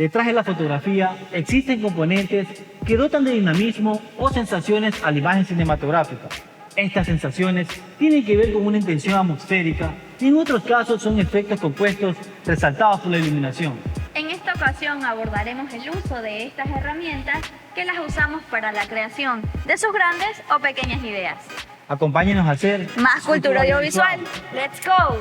Detrás de la fotografía existen componentes que dotan de dinamismo o sensaciones a la imagen cinematográfica. Estas sensaciones tienen que ver con una intención atmosférica y en otros casos son efectos compuestos resaltados por la iluminación. En esta ocasión abordaremos el uso de estas herramientas que las usamos para la creación de sus grandes o pequeñas ideas. Acompáñenos a hacer Más cultura audiovisual. ¡Let's go!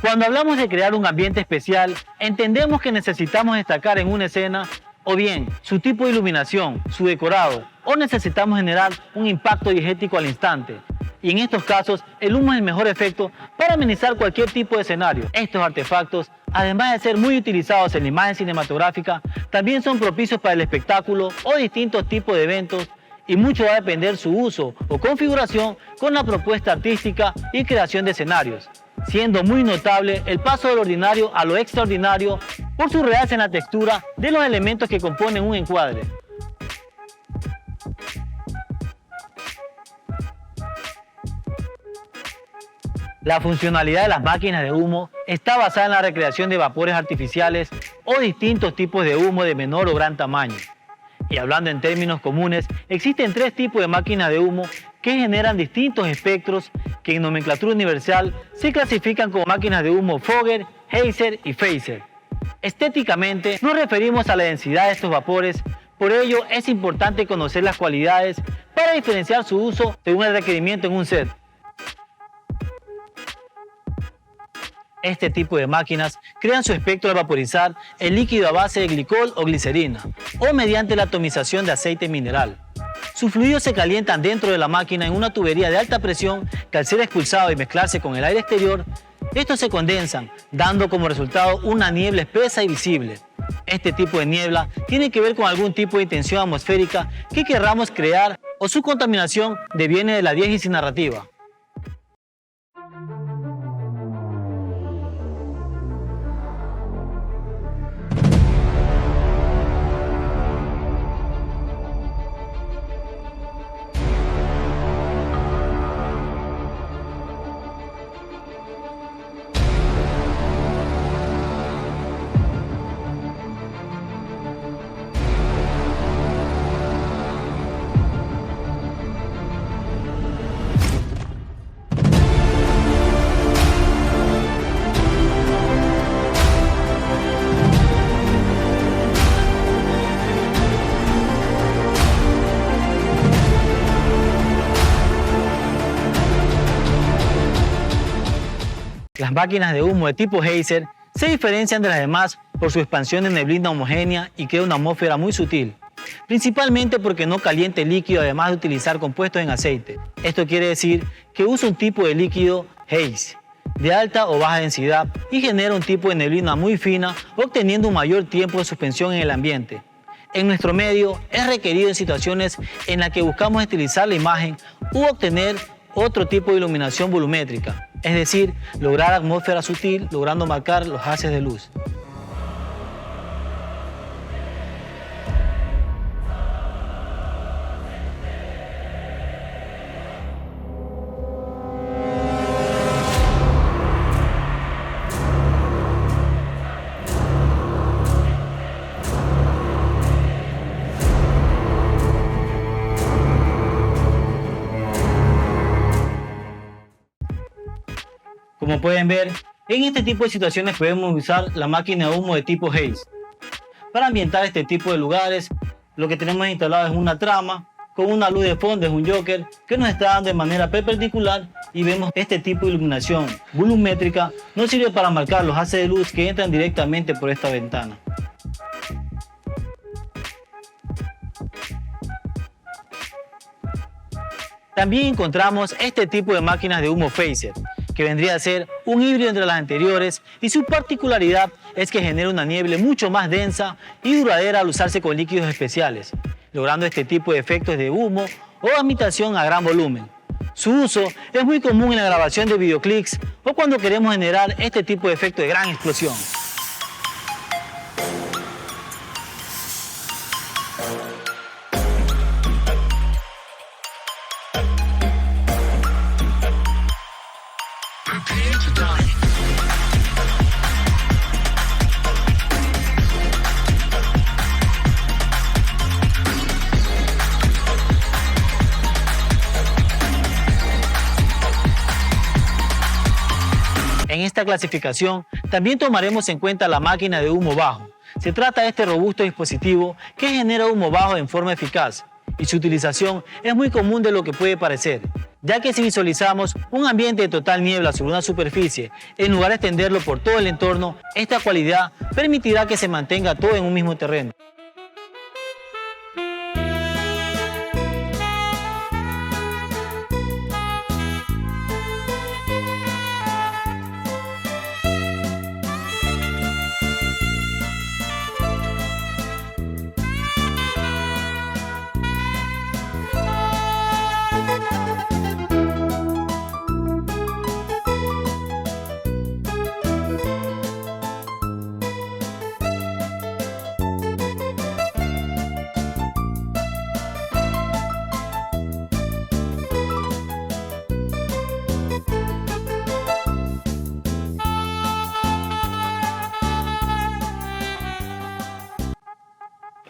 Cuando hablamos de crear un ambiente especial, entendemos que necesitamos destacar en una escena o bien su tipo de iluminación, su decorado, o necesitamos generar un impacto diegético al instante. Y en estos casos, el humo es el mejor efecto para amenizar cualquier tipo de escenario. Estos artefactos, además de ser muy utilizados en la imagen cinematográfica, también son propicios para el espectáculo o distintos tipos de eventos, y mucho va a depender su uso o configuración con la propuesta artística y creación de escenarios, siendo muy notable el paso del ordinario a lo extraordinario por su realce en la textura de los elementos que componen un encuadre. La funcionalidad de las máquinas de humo está basada en la recreación de vapores artificiales o distintos tipos de humo de menor o gran tamaño. Y hablando en términos comunes, existen tres tipos de máquinas de humo que generan distintos espectros que en nomenclatura universal se clasifican como máquinas de humo Fogger, Heiser y Phaser. Estéticamente nos referimos a la densidad de estos vapores, por ello es importante conocer las cualidades para diferenciar su uso según el requerimiento en un set. Este tipo de máquinas crean su espectro al vaporizar el líquido a base de glicol o glicerina o mediante la atomización de aceite mineral. Sus fluidos se calientan dentro de la máquina en una tubería de alta presión que al ser expulsado y mezclarse con el aire exterior, estos se condensan, dando como resultado una niebla espesa y visible. Este tipo de niebla tiene que ver con algún tipo de intención atmosférica que querramos crear o su contaminación deviene de la diégesis narrativa. Las máquinas de humo de tipo Heiser se diferencian de las demás por su expansión de neblina homogénea y crea una atmósfera muy sutil, principalmente porque no calienta el líquido además de utilizar compuestos en aceite. Esto quiere decir que usa un tipo de líquido Heiser de alta o baja densidad y genera un tipo de neblina muy fina, obteniendo un mayor tiempo de suspensión en el ambiente. En nuestro medio es requerido en situaciones en las que buscamos estilizar la imagen u obtener otro tipo de iluminación volumétrica, es decir, lograr atmósfera sutil, logrando marcar los haces de luz. Como pueden ver, en este tipo de situaciones podemos usar la máquina de humo de tipo Heiser. Para ambientar este tipo de lugares, lo que tenemos instalado es una trama con una luz de fondo, es un Joker que nos está dando de manera perpendicular y vemos este tipo de iluminación volumétrica nos sirve para marcar los haces de luz que entran directamente por esta ventana. También encontramos este tipo de máquinas de humo Phaser, que vendría a ser un híbrido entre las anteriores y su particularidad es que genera una niebla mucho más densa y duradera al usarse con líquidos especiales, logrando este tipo de efectos de humo o ambientación a gran volumen. Su uso es muy común en la grabación de videoclips o cuando queremos generar este tipo de efecto de gran explosión. esta clasificación, también tomaremos en cuenta la máquina de humo bajo. Se trata de este robusto dispositivo que genera humo bajo en forma eficaz, y su utilización es muy común de lo que puede parecer, ya que si visualizamos un ambiente de total niebla sobre una superficie, en lugar de extenderlo por todo el entorno, esta cualidad permitirá que se mantenga todo en un mismo terreno.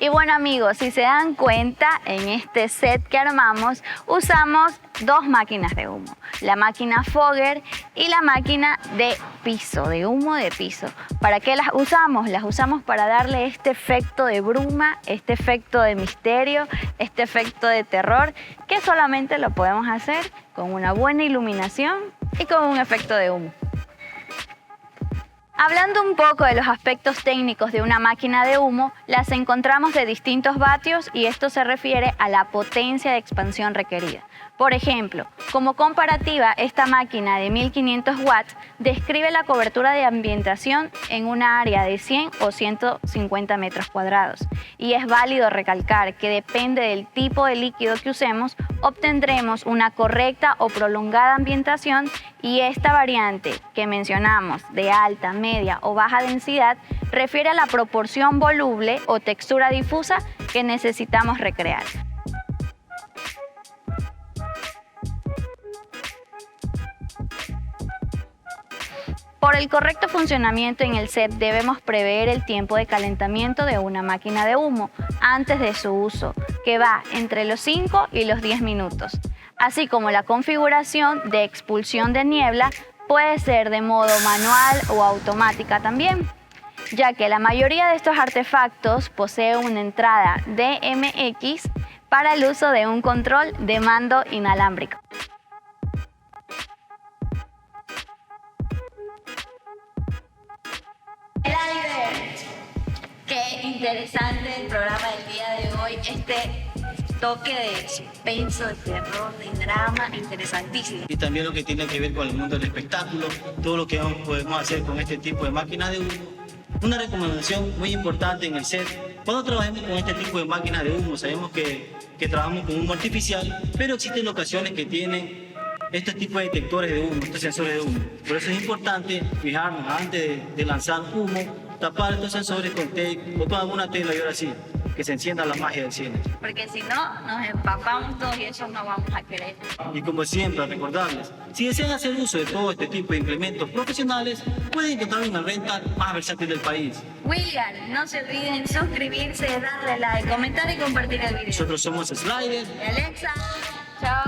Y bueno amigos, si se dan cuenta, en este set que armamos usamos dos máquinas de humo, la máquina Fogger y la máquina de piso, de humo de piso. ¿Para qué las usamos? Las usamos para darle este efecto de bruma, este efecto de misterio, este efecto de terror, que solamente lo podemos hacer con una buena iluminación y con un efecto de humo. Hablando un poco de los aspectos técnicos de una máquina de humo, las encontramos de distintos vatios y esto se refiere a la potencia de expansión requerida. Por ejemplo, como comparativa, esta máquina de 1500 watts describe la cobertura de ambientación en una área de 100 o 150 metros cuadrados. Y es válido recalcar que depende del tipo de líquido que usemos, obtendremos una correcta o prolongada ambientación, y esta variante que mencionamos de alta, media o baja densidad refiere a la proporción voluble o textura difusa que necesitamos recrear. Por el correcto funcionamiento en el set debemos prever el tiempo de calentamiento de una máquina de humo antes de su uso, que va entre los 5 y los 10 minutos, así como la configuración de expulsión de niebla puede ser de modo manual o automática también, ya que la mayoría de estos artefactos posee una entrada DMX para el uso de un control de mando inalámbrico. Qué interesante el programa del día de hoy, este toque de suspenso, de terror, de drama, interesantísimo. Y también lo que tiene que ver con el mundo del espectáculo, todo lo que podemos hacer con este tipo de máquinas de humo. Una recomendación muy importante en el set: cuando trabajemos con este tipo de máquinas de humo, sabemos que trabajamos con humo artificial, pero existen ocasiones que tienen este tipo de detectores de humo, estos sensores de humo. Por eso es importante fijarnos antes de lanzar humo, tapar estos sensores con tape o con alguna tela y ahora sí, que se encienda la magia del cine. Porque si no, nos empapamos todos y eso no vamos a querer. Y como siempre, recordarles, si desean hacer uso de todo este tipo de implementos profesionales, pueden encontrar una renta más versátil del país. William, no se olviden suscribirse, darle like, comentar y compartir el video. Nosotros somos Slider. Y Alexa, chao.